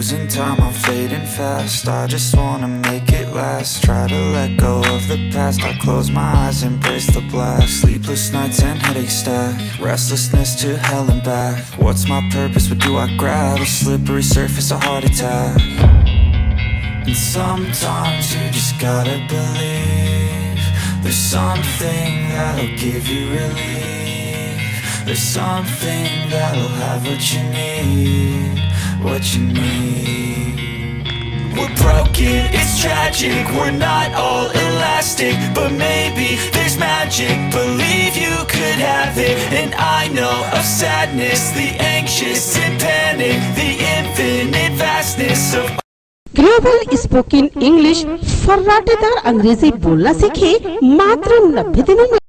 losing time, I'm fading fast. I just wanna make it last. Try to let go of the past. I close my eyes, embrace the blast. Sleepless nights and headaches stack. Restlessness to hell and back. What's my purpose, what do I grab? A slippery surface, a heart attack. And sometimes you just gotta believe there's something that'll give you relief. There's something that'll have what you need, what you need. We're broken, it's tragic, we're not all elastic, but maybe there's magic. Believe you could have it, and I know of sadness, the anxious and panic, the infinite vastness of global spoken English फर्राटेदार अंग्रेजी बोलना सीखे मात्र 90 दिनों में।